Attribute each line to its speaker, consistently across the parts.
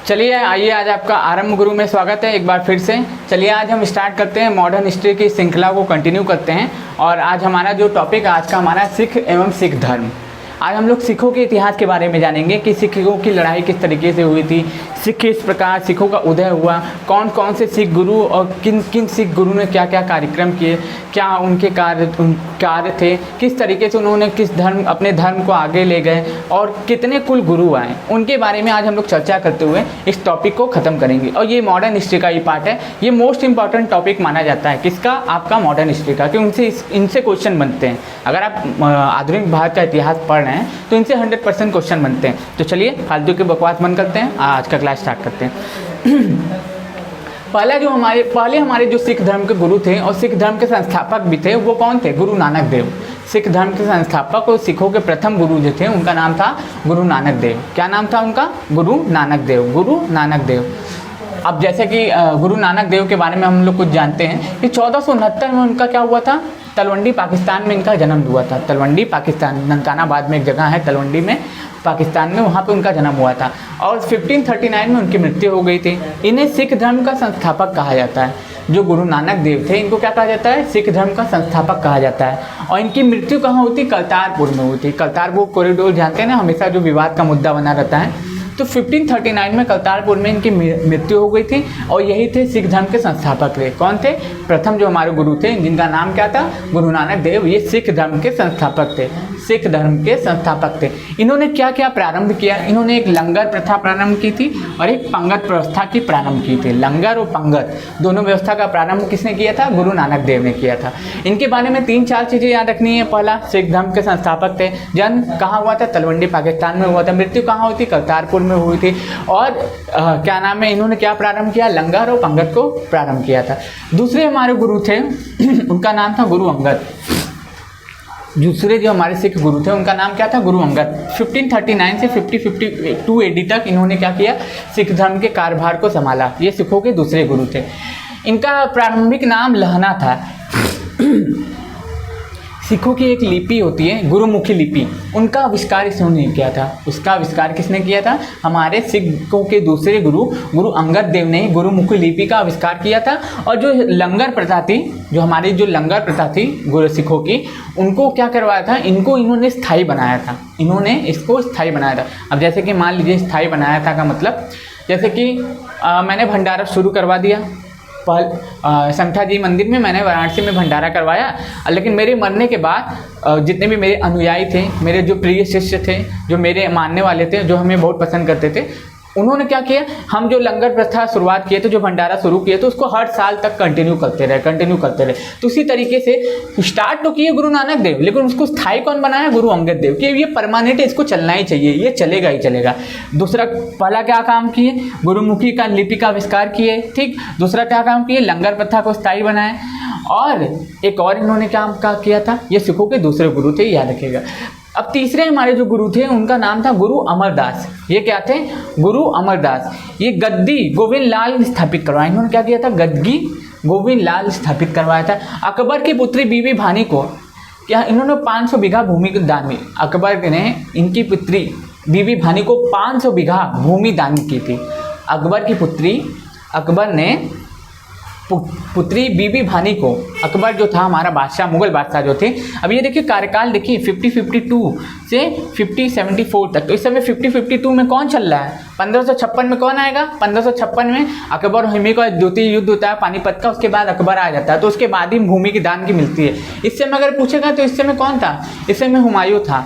Speaker 1: चलिए आइए, आज आपका आरंभ गुरु में स्वागत है एक बार फिर से। चलिए आज हम स्टार्ट करते हैं, मॉडर्न हिस्ट्री की श्रृंखला को कंटिन्यू करते हैं। और आज हमारा जो टॉपिक आज का हमारा सिख एवं सिख धर्म। आज हम लोग सिखों के इतिहास के बारे में जानेंगे कि सिखों की लड़ाई किस तरीके से हुई थी, सिख किस प्रकार सिखों का उदय हुआ, कौन कौन से सिख गुरु और किन किन सिख गुरु ने क्या क्या कार्यक्रम किए, क्या उनके कार्य थे, किस तरीके से उन्होंने अपने धर्म को आगे ले गए और कितने कुल गुरु आए, उनके बारे में आज हम लोग चर्चा करते हुए इस टॉपिक को ख़त्म करेंगे। और ये मॉडर्न हिस्ट्री का ही पार्ट है, ये मोस्ट इंपॉर्टेंट टॉपिक माना जाता है। किसका? आपका मॉडर्न हिस्ट्री का, क्योंकि इनसे क्वेश्चन बनते हैं। अगर आप आधुनिक भारत का इतिहास पढ़ रहे हैं तो इनसे 100% क्वेश्चन बनते हैं। तो चलिए फालतू की बकवास बंद करते हैं, आज का क्लास स्टार्ट करते हैं। पहले हमारे जो सिख धर्म के गुरु थे और सिख धर्म के संस्थापक भी थे, वो कौन थे? गुरु नानक देव। सिख धर्म के संस्थापक और सिखों के प्रथम गुरु जो थे उनका नाम था गुरु नानक देव। क्या नाम था उनका? गुरु नानक देव। गुरु नानक देव। अब जैसे कि गुरु नानक देव के बारे में हम लोग कुछ जानते हैं कि 1469 में उनका क्या हुआ था? तलवंडी पाकिस्तान में इनका जन्म हुआ था। तलवंडी पाकिस्तान, ननकानाबाद में एक जगह है तलवंडी में, पाकिस्तान में, वहाँ पे उनका जन्म हुआ था। और 1539 में उनकी मृत्यु हो गई थी। इन्हें सिख धर्म का संस्थापक कहा जाता है। जो गुरु नानक देव थे इनको क्या कहा जाता है? सिख धर्म का संस्थापक कहा जाता है। और इनकी मृत्यु कहाँ हुई थी? करतारपुर में हुई थी। करतारपुर कॉरिडोर जानते हैं ना, हमेशा जो विवाद का मुद्दा बना रहता है। तो 1539 में करतारपुर में इनकी मृत्यु हो गई थी। और यही थे सिख धर्म के संस्थापक थे। कौन थे? प्रथम जो हमारे गुरु थे जिनका नाम क्या था? गुरु नानक देव। ये सिख धर्म के संस्थापक थे, सिख धर्म के संस्थापक थे। इन्होंने क्या क्या प्रारंभ किया? इन्होंने एक लंगर प्रथा प्रारंभ की थी और एक पंगत व्यवस्था की प्रारंभ की थी। लंगर और पंगत दोनों व्यवस्था का प्रारंभ किसने किया था? गुरु नानक देव ने किया था। इनके बारे में 3-4 चीज़ें याद रखनी है। पहला, सिख धर्म के संस्थापक थे। जन्म कहाँ हुआ था? तलवंडी पाकिस्तान में हुआ था। मृत्यु कहाँ हुई थी? करतारपुर में हुई थी। और क्या नाम है, इन्होंने क्या प्रारंभ किया? लंगर और पंगत को प्रारंभ किया था। दूसरे हमारे गुरु थे उनका नाम था गुरु अंगद। दूसरे जो हमारे सिख गुरु थे उनका नाम क्या था? गुरु अंगद। 1539 से 5052 AD तक इन्होंने क्या किया? सिख धर्म के कार्यभार को संभाला। ये सिखों के दूसरे गुरु थे। इनका प्रारंभिक नाम लहना था। सिखों की एक लिपि होती है गुरुमुखी लिपि, उनका आविष्कार इन्होंने किया था। उसका आविष्कार किसने किया था? हमारे सिखों के दूसरे गुरु गुरु अंगद देव ने गुरुमुखी लिपि का आविष्कार किया था। और जो लंगर प्रथा थी, जो हमारी जो लंगर प्रथा थी गुरु सिखों की, उनको क्या करवाया था? इन्होंने स्थायी बनाया था। इन्होंने इसको स्थायी बनाया था। अब जैसे कि मान लीजिए स्थायी बनाया था का मतलब, जैसे कि मैंने भंडारा शुरू करवा दिया। समठा जी मंदिर में मैंने वाराणसी में भंडारा करवाया, लेकिन मेरे मरने के बाद जितने भी मेरे अनुयायी थे, मेरे जो प्रिय शिष्य थे, जो मेरे मानने वाले थे, जो हमें बहुत पसंद करते थे, उन्होंने क्या किया? हम जो लंगर प्रथा शुरुआत किए थे, जो भंडारा शुरू किए थे, उसको हर साल तक कंटिन्यू करते रहे। तो इसी तरीके से स्टार्ट तो किए गुरु नानक देव, लेकिन उसको स्थायी कौन बनाया? गुरु अंगद देव। कि ये परमानेंट है, इसको चलना ही चाहिए, ये चलेगा ही चलेगा। दूसरा, पहला क्या काम किए? गुरुमुखी का लिपि का आविष्कार किए। ठीक। दूसरा क्या काम किए? लंगर प्रथा को स्थायी बनाए। और एक और इन्होंने काम किया था, ये सिखों के दूसरे गुरु थे, याद रखिएगा। अब तीसरे हमारे जो गुरु थे उनका नाम था गुरु अमरदास। ये क्या थे? गुरु अमरदास। ये गद्दी गोविंद लाल स्थापित करवाया। इन्होंने क्या किया था? गद्दी गोविंद लाल स्थापित करवाया था। अकबर की पुत्री बीबी भानी को क्या इन्होंने 500 बीघा भूमि दान में, अकबर ने इनकी पुत्री बीबी भानी को 500 बीघा भूमि दान की थी। अकबर की पुत्री, अकबर ने पुत्री बीबी भानी को, अकबर जो था हमारा बादशाह, मुगल बादशाह जो थे, अब ये देखिए कार्यकाल देखिए 5052 से 5074 तक। तो इस समय 5052 में कौन चल रहा है? 1556 में कौन आएगा? 1556 में अकबर हिमी का द्वितीय युद्ध होता है पानीपत का, उसके बाद अकबर आ जाता है। तो उसके बाद ही भूमि की दान की मिलती है। इस समय अगर पूछेगा तो इस समय कौन था? इस समय हुमायूं था।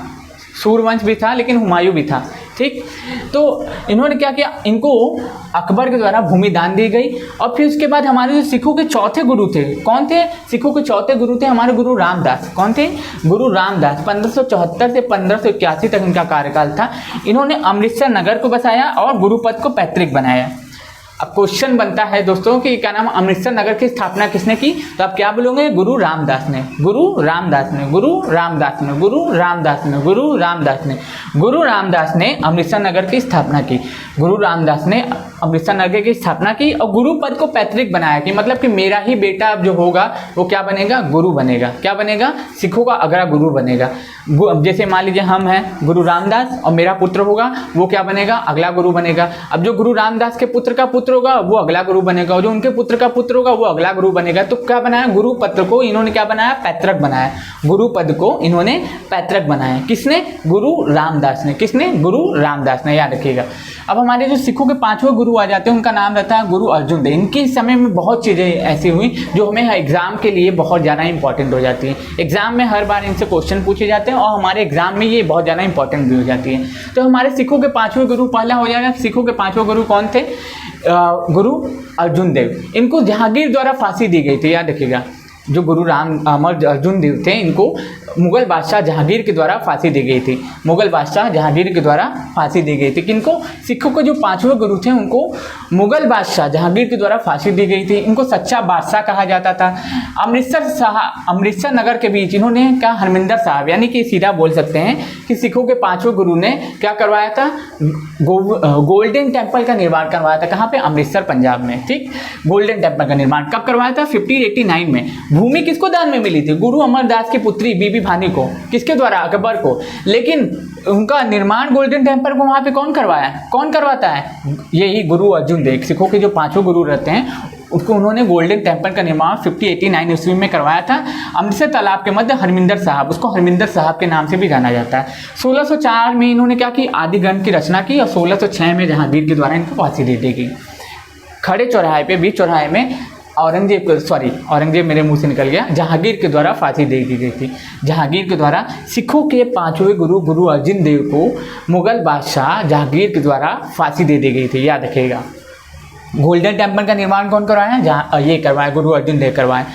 Speaker 1: सूर्यवंश भी था लेकिन हुमायूं भी था। ठीक। तो इन्होंने क्या किया? इनको अकबर के द्वारा भूमि दान दी गई। और फिर उसके बाद हमारे जो सिखों के चौथे गुरु थे, कौन थे? सिखों के चौथे गुरु थे हमारे गुरु रामदास। कौन थे? गुरु रामदास। 1574 से 1581 तक इनका कार्यकाल था। इन्होंने अमृतसर नगर को बसाया और गुरुपद को पैतृक बनाया। अब क्वेश्चन बनता है दोस्तों कि क्या नाम, अमृतसर नगर की स्थापना किसने की? तो आप क्या बोलोगे? गुरु रामदास ने। गुरु रामदास ने। गुरु रामदास ने। गुरु रामदास ने। गुरु रामदास ने। गुरु रामदास ने अमृतसर नगर की स्थापना की। गुरु रामदास ने अमृतसर नगर की स्थापना की और गुरु पद को पैतृक बनाया कि मतलब कि मेरा ही बेटा अब जो होगा वो क्या बनेगा, गुरु बनेगा। क्या बनेगा, सिखों का अगला गुरु बनेगा। जैसे मान लीजिए हम हैं गुरु रामदास और मेरा पुत्र होगा वो क्या बनेगा, अगला गुरु बनेगा। अब जो गुरु रामदास के पुत्र का पुत्र होगा वो अगला गुरु बनेगा और जो उनके पुत्र का पुत्र होगा वो अगला गुरु बनेगा। तो क्या बनाया, गुरु पद को इन्होंने क्या बनाया, पैतृक बनाया। गुरु पद को इन्होंने पैतृक बनाया। किसने, गुरु रामदास ने। किसने, गुरु रामदास ने, याद रखिएगा। अब हमारे जो सिखों के 5वें गुरु आ जाते हैं उनका नाम रहता है गुरु अर्जुन देव। इनके समय में बहुत चीज़ें ऐसी हुई जो हमें एग्जाम के लिए बहुत ज़्यादा इंपॉर्टेंट हो जाती हैं। एग्जाम में हर बार इनसे क्वेश्चन पूछे जाते हैं और हमारे एग्जाम में ये बहुत ज़्यादा इंपॉर्टेंट भी हो जाती है। तो हमारे सिखों के 5वें गुरु पहला हो जाएगा। सिखों के 5वें गुरु कौन थे, गुरु अर्जुन देव। इनको जहांगीर द्वारा फांसी दी गई थी, याद रखिएगा। जो गुरु अर्जुन देव थे इनको मुगल बादशाह जहांगीर के द्वारा फांसी दी गई थी। मुगल बादशाह जहांगीर के द्वारा फांसी दी गई थी। किनको, सिखों के जो 5वें गुरु थे उनको मुगल बादशाह जहांगीर के द्वारा फांसी दी गई थी। इनको सच्चा बादशाह कहा जाता था। अमृतसर नगर के बीच इन्होंने क्या, हरमिंदर साहब, यानी कि सीधा बोल सकते हैं कि सिखों के 5वें गुरु ने क्या करवाया था, गोल्डन टेम्पल का निर्माण करवाया था। कहाँ पे, अमृतसर पंजाब में। ठीक, गोल्डन टेम्पल का निर्माण कब करवाया था, 1589 में। भूमि किसको दान में मिली थी, गुरु अमरदास की पुत्री बीबी भानी को। किसके द्वारा, अकबर को। लेकिन उनका निर्माण गोल्डन टेम्पल को वहाँ पे कौन करवाया, कौन करवाता है, यही गुरु अर्जुन देव। सिखों के जो 5वें गुरु रहते हैं उसको उन्होंने गोल्डन टेम्पल का निर्माण 1589 ईस्वी में करवाया था। अमृतसर तालाब के मध्य हरमिंदर साहब, उसको हरमिंदर साहब के नाम से भी जाना जाता है। 1604 में इन्होंने क्या की, आदि ग्रंथ की रचना की और 1606 में जहांगीर के द्वारा इनको फांसी दे दी गई। खड़े चौराहे पे, बीच चौराहे में औरंगजेब मेरे मुंह से निकल गया, जहांगीर के द्वारा फांसी दे दी गई थी। जहांगीर के द्वारा सिखों के 5वें गुरु गुरु अर्जुन देव को मुगल बादशाह जहांगीर के द्वारा फांसी दे दी गई थी, याद रखिएगा। गोल्डन टेम्पल का निर्माण कौन करवाया, ये करवाया, गुरु अर्जुन देव करवाए।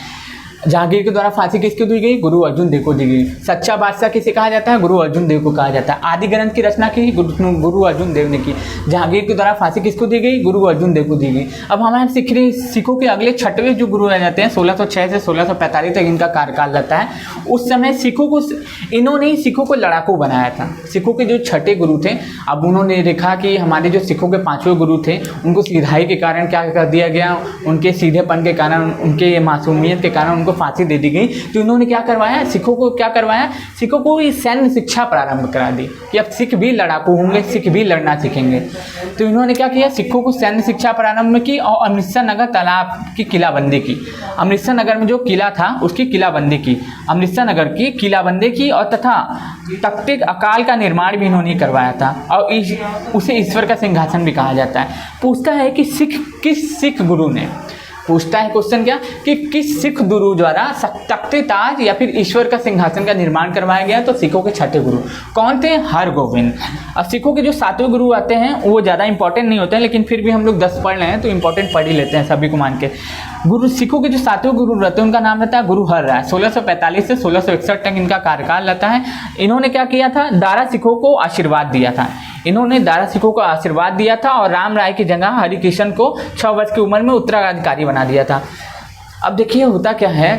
Speaker 1: जहांगीर के द्वारा फांसी किसको दी गई, गुरु अर्जुन देव को दी गई। सच्चा बादशाह किसे कहा जाता है, गुरु अर्जुन देव को कहा जाता है। आदि ग्रंथ की रचना की गुरु अर्जुन देव ने की। जहांगीर के द्वारा फांसी किसको दी गई, गुरु अर्जुन देव को दी गई। अब हमारे सिखों के अगले 6वें जो गुरु आ जाते हैं 1606 से 1645 तक इनका कार्यकाल रहता है। उस समय इन्होंने ही सिखों को लड़ाकू बनाया था। सिखों के जो 6ठे गुरु थे, अब उन्होंने देखा कि हमारे जो सिखों के 5वें गुरु थे उनको सीधाई के कारण क्या कर दिया गया, उनके सीधेपन के कारण, उनके मासूमियत के कारण उनको फांसी दे दी गई। तो इन्होंने क्या करवाया, सिखों को क्या करवाया, सिखों को सैन्य शिक्षा प्रारंभ करा दी कि अब सिख भी लड़ाकू होंगे, सिख भी लड़ना सीखेंगे। तो इन्होंने क्या किया, सिखों को सैन्य शिक्षा प्रारंभ की और अमृतसर नगर तालाब की किलाबंदी की। अमृतसर नगर में जो किला था उसकी किलाबंदी की, अमृतसर नगर की किलाबंदी की और तथा तख्ते अकाल का निर्माण भी इन्होंने करवाया था और उसे ईश्वर का सिंहासन भी कहा जाता है। पूछता है कि किस सिख गुरु ने, पूछता है क्वेश्चन क्या कि किस सिख गुरु द्वारा तख्ते ताज या फिर ईश्वर का सिंहासन का निर्माण करवाया गया। तो सिखों के 6ठे गुरु कौन थे, हरगोविंद। अब सिखों के जो 7वें गुरु आते हैं वो ज़्यादा इंपॉर्टेंट नहीं होते हैं, लेकिन फिर भी हम लोग 10 पढ़ रहे हैं तो इंपॉर्टेंट पढ़ ही लेते हैं सभी को मान के। सिखों के जो 7वें गुरु रहते हैं उनका नाम रहता है गुरु हर राय। 1645 से 1661 तक इनका कार्यकाल रहता है। इन्होंने क्या किया था, दारा सिखों को आशीर्वाद दिया था। इन्होंने दारा सिखों को आशीर्वाद दिया था और राम राय की जगह हरिकिशन को 6 वर्ष की उम्र में उत्तराधिकारी बना दिया था। अब देखिए होता क्या है,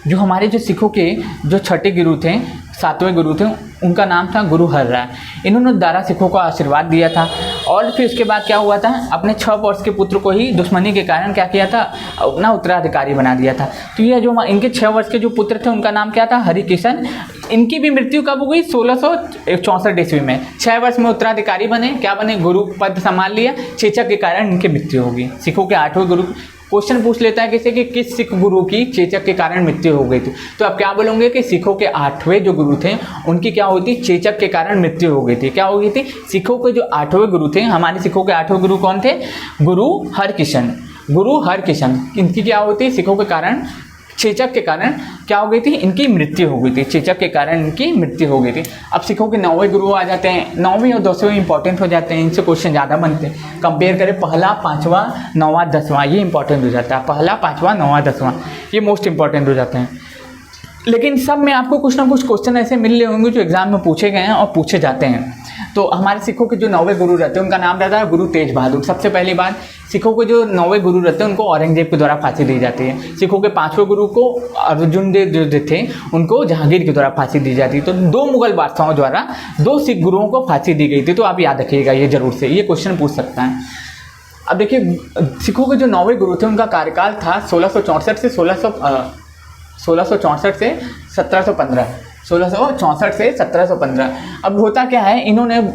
Speaker 1: जो हमारे जो सिखों के जो 6ठे गुरु थे, 7वें गुरु थे, उनका नाम था गुरु हर राय। इन्होंने दारा सिखों को आशीर्वाद दिया था और फिर उसके बाद क्या हुआ था, अपने 6 वर्ष के पुत्र को ही दुश्मनी के कारण क्या किया था, अपना उत्तराधिकारी बना दिया था। तो ये जो इनके 6 वर्ष के जो पुत्र थे उनका नाम क्या था, हरिकिशन। इनकी भी मृत्यु कब हो गई, 1664 ईस्वी में। 6 वर्ष में उत्तराधिकारी बने, क्या बने, गुरु पद संभाल लिया। चेचक के कारण इनकी मृत्यु होगी। सिखों के 8वें गुरु, क्वेश्चन पूछ लेता है किसी कि किस सिख गुरु की चेचक के कारण मृत्यु हो गई थी, तो आप क्या बोलोगे कि सिखों के 8वें जो गुरु थे उनकी क्या हुई थी, चेचक के कारण मृत्यु हो गई थी। क्या हो गई थी, सिखों के जो 8वें गुरु थे, हमारे सिखों के 8वें गुरु कौन थे, गुरु हरकिशन। गुरु हरकिशन, इनकी क्या होती, सिखों के कारण चेचक के कारण क्या हो गई थी, इनकी मृत्यु हो गई थी। चेचक के कारण इनकी मृत्यु हो गई थी। अब सिखों के 9वें गुरु आ जाते हैं। 9वीं और 10वीं इंपॉर्टेंट हो जाते हैं, इनसे क्वेश्चन ज़्यादा बनते हैं। कंपेयर करें पहला, 5वां, 9वां, 10वां, ये इंपॉर्टेंट हो जाता है। पहला, 5वां, 9वां, 10वां ये मोस्ट इंपॉर्टेंट हो जाते हैं। लेकिन सब में आपको कुछ ना कुछ क्वेश्चन ऐसे मिल रहे होंगे जो एग्जाम में पूछे गए हैं और पूछे जाते हैं। तो हमारे सिखों के जो 9वें गुरु रहते हैं उनका नाम रहता है गुरु तेज बहादुर। सबसे पहली बात, सिखों के जो 9वें गुरु रहते हैं उनको औरंगजेब के द्वारा फांसी दी जाती है। सिखों के 5वें गुरु को अर्जुन देव जो थे उनको जहांगीर के द्वारा फांसी दी जाती है। तो 2 मुगल बादशाहों द्वारा 2 सिख गुरुओं को फांसी दी गई थी। तो आप याद रखिएगा ये जरूर से, ये क्वेश्चन पूछ सकता है। अब देखिए, सिखों के जो 9वें गुरु थे उनका कार्यकाल था 1664 से 1664 से 1715, 1664 से 1715। अब होता क्या है, इन्होंने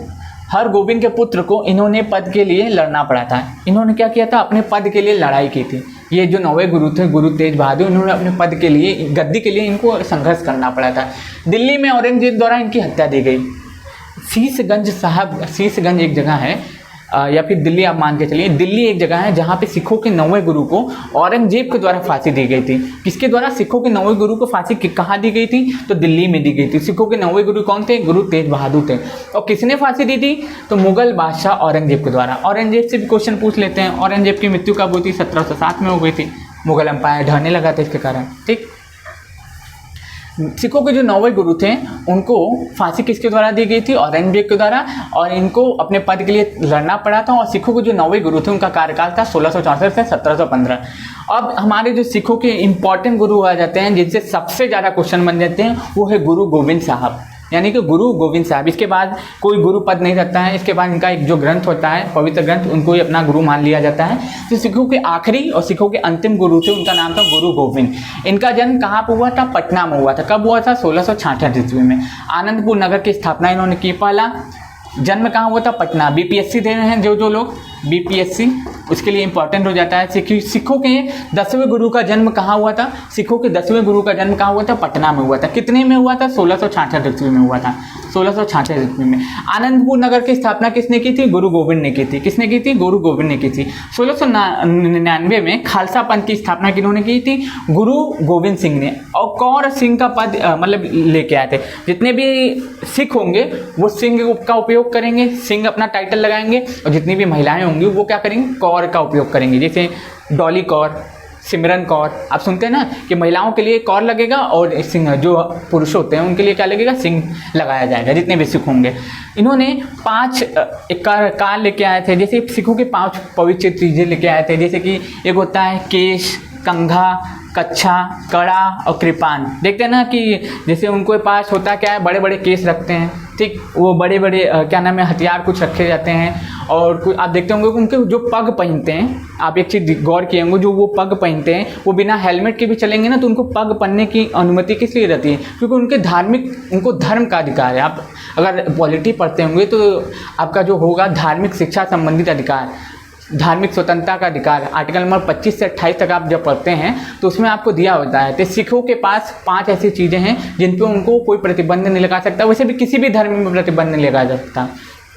Speaker 1: हर गोबिंद के पुत्र को इन्होंने पद के लिए लड़ना पड़ा था। इन्होंने क्या किया था, अपने पद के लिए लड़ाई की थी। ये जो 9वें गुरु थे, गुरु तेज बहादुर, इन्होंने अपने पद के लिए, गद्दी के लिए इनको संघर्ष करना पड़ा था। दिल्ली में औरंगजेब द्वारा इनकी हत्या दी गई। शीशगंज एक जगह है, या फिर दिल्ली आप मान के चलिए, दिल्ली एक जगह है जहाँ पे सिखों के 9वें गुरु को औरंगजेब के द्वारा फांसी दी गई थी। किसके द्वारा? सिखों के 9वें गुरु को फांसी कहाँ दी गई थी? तो दिल्ली में दी गई थी। सिखों के 9वें गुरु कौन थे? गुरु तेज बहादुर थे। और किसने फांसी दी थी? तो मुगल बादशाह औरंगजेब के द्वारा। औरंगजेब से भी क्वेश्चन पूछ लेते हैं। औरंगजेब की मृत्यु कब हुई थी? 1707 में हो गई थी। मुगल एम्पायर ढहने लगा था इसके कारण। ठीक, सिखों के जो 9वें गुरु थे उनको फांसी किसके द्वारा दी गई थी? औरंगजेब के द्वारा। और इनको अपने पद के लिए लड़ना पड़ा था। और सिखों के जो 9वें गुरु थे उनका कार्यकाल था 1664 से 1715। अब हमारे जो सिखों के इंपॉर्टेंट गुरु आ जाते हैं, जिनसे सबसे ज़्यादा क्वेश्चन बन जाते हैं, वो है गुरु गोविंद साहब, यानी कि गुरु गोविंद साहब। इसके बाद कोई गुरु पद नहीं रहता है। इसके बाद इनका एक जो ग्रंथ होता है, पवित्र ग्रंथ, उनको ही अपना गुरु मान लिया जाता है। तो सिखों के आखिरी और सिखों के अंतिम गुरु थे, उनका नाम था गुरु गोविंद। इनका जन्म कहाँ पर हुआ था? पटना में हुआ था। कब हुआ था? 1666 ईस्वी में। आनंदपुर नगर की स्थापना इन्होंने की। पहला जन्म कहाँ हुआ था? पटना। बीपीएससी दे रहे हैं जो लोग, बीपीएससी, उसके लिए इंपॉर्टेंट हो जाता है। सिखों के 10वें गुरु का जन्म कहाँ हुआ था? सिखों के 10वें गुरु का जन्म कहाँ हुआ था? पटना में हुआ था। कितने में हुआ था? 1666 ईस्वी में हुआ था। 1666 ईस्वी में। आनंदपुर नगर की स्थापना किसने की थी? गुरु गोविंद ने की थी। किसने की थी? गुरु गोविंद ने की थी। 1699 में खालसा पंथ की स्थापना किन्होंने की थी? गुरु गोविंद सिंह ने। और कौर सिंह का पद मतलब लेके आए थे। जितने भी सिख होंगे वो सिंह का उपयोग करेंगे, सिंह अपना टाइटल लगाएंगे। और जितनी भी महिलाएं होंगी वो क्या करेंगे? कौर का उपयोग करेंगे। जैसे डॉली कौर, सिमरन कौर, आप सुनते हैं ना कि महिलाओं के लिए कौर लगेगा और सिंह, जो पुरुष होते हैं उनके लिए क्या लगेगा? सिंह लगाया जाएगा, जितने भी सिख होंगे। इन्होंने 5 काल लेके आए थे। जैसे सिखों के 5 पवित्र चीज़ें लेके आए थे। जैसे कि एक होता है केश, कंघा, कच्छा, कड़ा और कृपान। देखते हैं ना कि जैसे उनके पास होता क्या है, बड़े बड़े केस रखते हैं। ठीक, वो बड़े बड़े क्या नाम है, हथियार कुछ रखे जाते हैं। और कुछ आप देखते होंगे उनके जो पग पहनते हैं, आप एक चीज़ गौर किए होंगे, जो वो पग पहनते हैं वो बिना हेलमेट के भी चलेंगे ना, तो उनको पग पहनने की अनुमति किस लिए रहती है? क्योंकि उनको धर्म का अधिकार है। आप अगर पॉलिटी पढ़ते होंगे तो आपका जो होगा धार्मिक शिक्षा संबंधित अधिकार, धार्मिक स्वतंत्रता का अधिकार, आर्टिकल नंबर 25 से 28 तक आप जब पढ़ते हैं तो उसमें आपको दिया होता है। तो सिखों के पास 5 ऐसी चीज़ें हैं जिन पे उनको कोई प्रतिबंध नहीं लगा सकता। वैसे भी किसी भी धर्म में प्रतिबंध नहीं लगा सकता,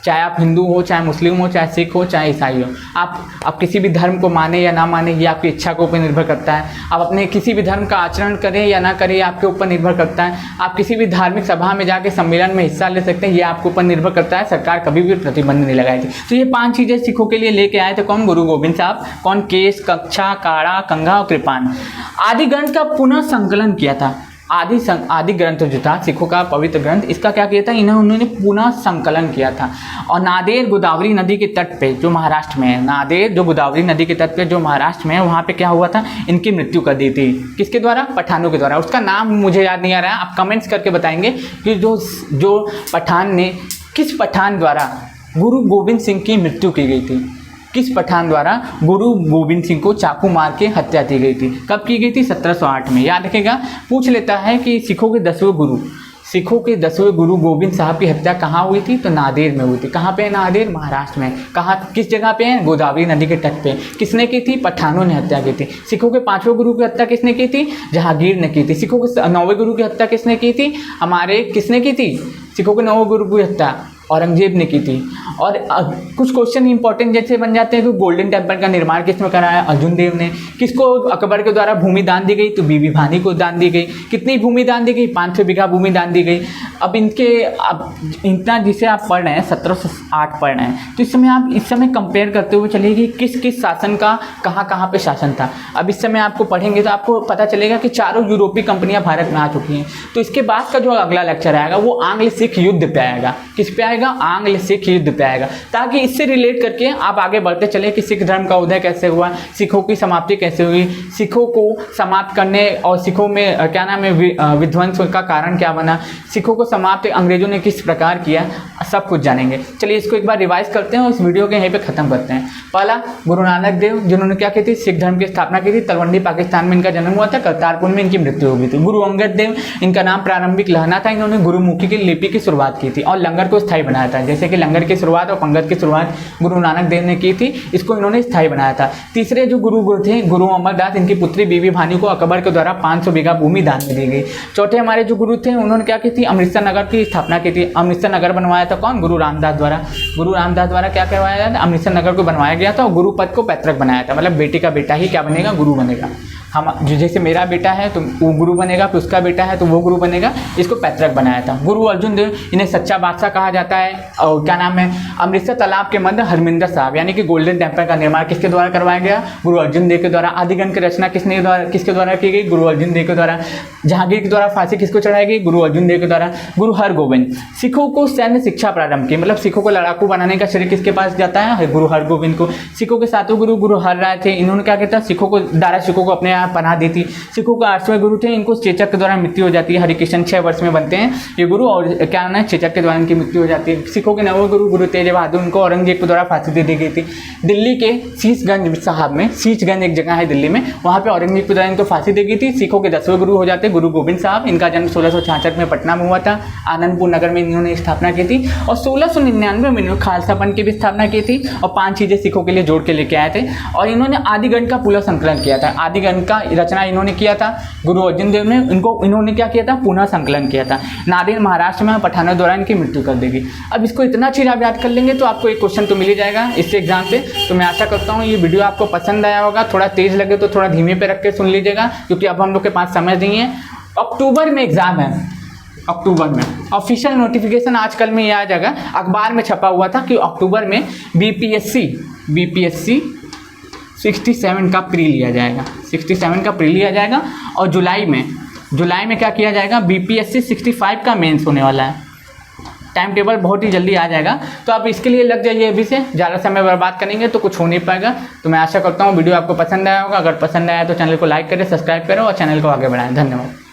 Speaker 1: चाहे आप हिंदू हो, चाहे मुस्लिम हो, चाहे सिख हो, चाहे ईसाई हो। आप किसी भी धर्म को माने या ना माने, ये आपकी इच्छा के ऊपर निर्भर करता है। आप अपने किसी भी धर्म का आचरण करें या ना करें, आपके ऊपर निर्भर करता है। आप किसी भी धार्मिक सभा में जाके सम्मेलन में हिस्सा ले सकते हैं, ये आपके ऊपर निर्भर करता है। सरकार कभी भी प्रतिबंध नहीं लगाई थी। तो ये 5 चीज़ें सिखों के लिए लेके आए थे कौन? गुरु गोविंद साहब। कौन? केश, कच्छा, काड़ा, कंघा और कृपान। आदि ग्रंथ का पुनः संकलन किया था। आदि ग्रंथ जो था सिखों का पवित्र ग्रंथ, इसका क्या किया था? उन्होंने पुनः संकलन किया था। और नादेर गोदावरी नदी के तट पे जो महाराष्ट्र में है, नादेर जो गोदावरी नदी के तट पे जो महाराष्ट्र में है, वहाँ पे क्या हुआ था? इनकी मृत्यु कर दी थी। किसके द्वारा? पठानों के द्वारा। उसका नाम मुझे याद नहीं आ रहा है, आप कमेंट्स करके बताएंगे कि जो पठान ने, किस पठान द्वारा गुरु गोविंद सिंह की मृत्यु की गई थी? किस पठान द्वारा गुरु गोविंद सिंह को चाकू मार के हत्या की गई थी? कब की गई थी? 1708 में। याद रखेगा, पूछ लेता है कि सिखों के 10वें गुरु गोविंद साहब की हत्या कहाँ हुई थी? तो नादेर में हुई थी। कहाँ पे है नादेर? महाराष्ट्र में। कहाँ, किस जगह पे है? गोदावरी नदी के तट पे। किसने की थी? पठानों ने हत्या की थी। सिखों के 5वें गुरु की हत्या किसने की थी? जहांगीर ने की थी। सिखों के 9वें गुरु की हत्या किसने की थी? किसने की थी? सिखों के 9वें गुरु की हत्या औरंगजेब ने की थी। और कुछ क्वेश्चन इंपॉर्टेंट जैसे बन जाते हैं कि गोल्डन टेम्पल का निर्माण किसने कराया? अर्जुन देव ने। किसको अकबर के द्वारा भूमि दान दी गई? तो बीबी भानी को दान दी गई। कितनी भूमि दान दी गई? 500 बीघा भूमि दान दी गई। अब इतना जिसे आप पढ़ रहे हैं 1708 पढ़ रहे हैं, तो इस समय कंपेयर करते हुए चलिए कि किस शासन का कहाँ पे शासन था। अब इस समय आपको पढ़ेंगे तो आपको पता चलेगा कि चारों यूरोपीय कंपनियां भारत में आ चुकी हैं। तो इसके बाद का जो अगला लेक्चर आएगा वो आंग्ल सिख युद्ध पे आएगा। किस पे आएगा? आएगा, आंग्ल सिख युद्ध पे आएगा, ताकि इससे रिलेट करके आप आगे बढ़ते चले कि सिख धर्म का उदय कैसे हुआ, सिखों की समाप्ति कैसे हुई, सिखों को समाप्त करने और सिखों में क्या नाम है विध्वंस का कारण क्या बना, सिखों को समाप्त अंग्रेजों ने किस प्रकार किया, सब कुछ जानेंगे। चलिए इसको एक बार रिवाइज करते हैं और इस वीडियो के यहीं पे खत्म करते हैं। पहला, गुरु नानक देव जिन्होंने क्या की थी, सिख धर्म की स्थापना की थी। तलवंडी पाकिस्तान में इनका जन्म हुआ था, करतारपुर में इनकी मृत्यु हो गई थी। गुरु अंगद देव, इनका नाम प्रारंभिक लहना था, इन्होंने गुरुमुखी की लिपि की शुरुआत की थी और लंगर को स्थायी बनाया था। जैसे कि लंगर की शुरुआत और पंगत की शुरुआत गुरु नानक देव ने की थी, इसको इन्होंने स्थायी बनाया था। तीसरे जो गुरु थे गुरु अमरदास, इनकी पुत्री बीबी भानी को अकबर के द्वारा 500 बीघा भूमि दान में दी गई। चौथे हमारे जो गुरु थे उन्होंने क्या की थी, अमृतसर नगर की स्थापना की थी। अमृतसर नगर बनवाया था कौन, गुरु रामदास द्वारा। गुरु रामदास द्वारा क्या करवाया गया था, अमृतसर नगर को बनवाया गया था और गुरु पद को पैतृक बनाया था, मतलब बेटे का बेटा ही क्या बनेगा, गुरु बनेगा। हम जैसे मेरा बेटा है तो वो गुरु बनेगा, फिर उसका बेटा है तो वो गुरु बनेगा, इसको पैतृक बनाया था। गुरु अर्जुन देव, इन्हें सच्चा बादशाह कहा जाता है। और क्या नाम है, अमृतसर तालाब के मध्य हरमिंदर साहब यानी कि गोल्डन टेम्पल का निर्माण किसके द्वारा करवाया गया, गुरु अर्जुन देव के द्वारा। आदिगंज की रचना किसके द्वारा की गई, गुरु अर्जुन देव के द्वारा। जहांगीर के द्वारा फांसी किसको चढ़ाई गई, गुरु अर्जुन देव के द्वारा। गुरु हरगोविंद, सिखों को सैन्य शिक्षा प्रारंभ की, मतलब सिखों को लड़ाकू बनाने का श्रेय किसके पास जाता है, गुरु हरगोविंद को। सिखों के सातों गुरु गुरु हर राय थे, इन्होंने क्या किया, सिखों को दारा सिखों को अपने यहाँ पनाह दी थी। सिखों का 8वें गुरु थे, इनको चेचक के द्वारा मृत्यु हो जाती है। हरिकृष्ण 6 वर्ष में बनते हैं ये गुरु, और क्या नाम है, चेचक के द्वारा इनकी मृत्यु हो जाती है। सिखों के 9वें गुरु गुरु तेज बहादुर, उनको औरंगजेब के द्वारा फांसी दे दी गई थी। दिल्ली के शीशगंज साहब में, शीशगंज एक जगह है दिल्ली में, वहाँ पे औरंगजेब के द्वारा इनको फांसी दी गई थी। सिखों के 10वें गुरु हो जाते हैं गुरु गोविंद साहब, इनका जन्म 1666 में पटना में हुआ था। आनंदपुर नगर में इन्होंने स्थापना की थी और 1699 में इन्होंने खालसा पंथ की भी स्थापना की थी और 5 चीजें सिखों के लिए जोड़ के लेके आए थे। और इन्होंने आदिगंज का पुनः संकलन किया था। आदिगंज का रचना इन्होंने किया था गुरु अर्जुन देव ने, इन्होंने क्या किया था, पुनः संकलन किया था। नादेड़ महाराष्ट्र में पठानों द्वारा इनकी मृत्यु कर देगी। अब इसको इतना चीज आप याद कर लेंगे तो आपको एक क्वेश्चन तो मिल ही जाएगा इससे एग्जाम से। तो मैं आशा करता हूँ ये वीडियो आपको पसंद आया होगा। थोड़ा तेज लगे तो थोड़ा धीमे पे रख के सुन लीजिएगा, क्योंकि अब हम लोग के पास समय नहीं है। अक्टूबर में एग्जाम है, अक्टूबर में ऑफिशियल नोटिफिकेशन आजकल में ये आ जाएगा। अखबार में छपा हुआ था कि अक्टूबर में बीपीएससी 67 का प्री लिया जाएगा, 67 का प्री लिया जाएगा। और जुलाई में क्या किया जाएगा, बीपीएससी 65 का मेंस होने वाला है। टाइम टेबल बहुत ही जल्दी आ जाएगा, तो आप इसके लिए लग जाइए अभी से। ज़्यादा समय बर्बाद करेंगे तो कुछ हो नहीं पाएगा। तो मैं आशा करता हूँ वीडियो आपको पसंद आया होगा। अगर पसंद आया तो चैनल को लाइक करें, सब्सक्राइब करें और चैनल को आगे बढ़ाएं। धन्यवाद।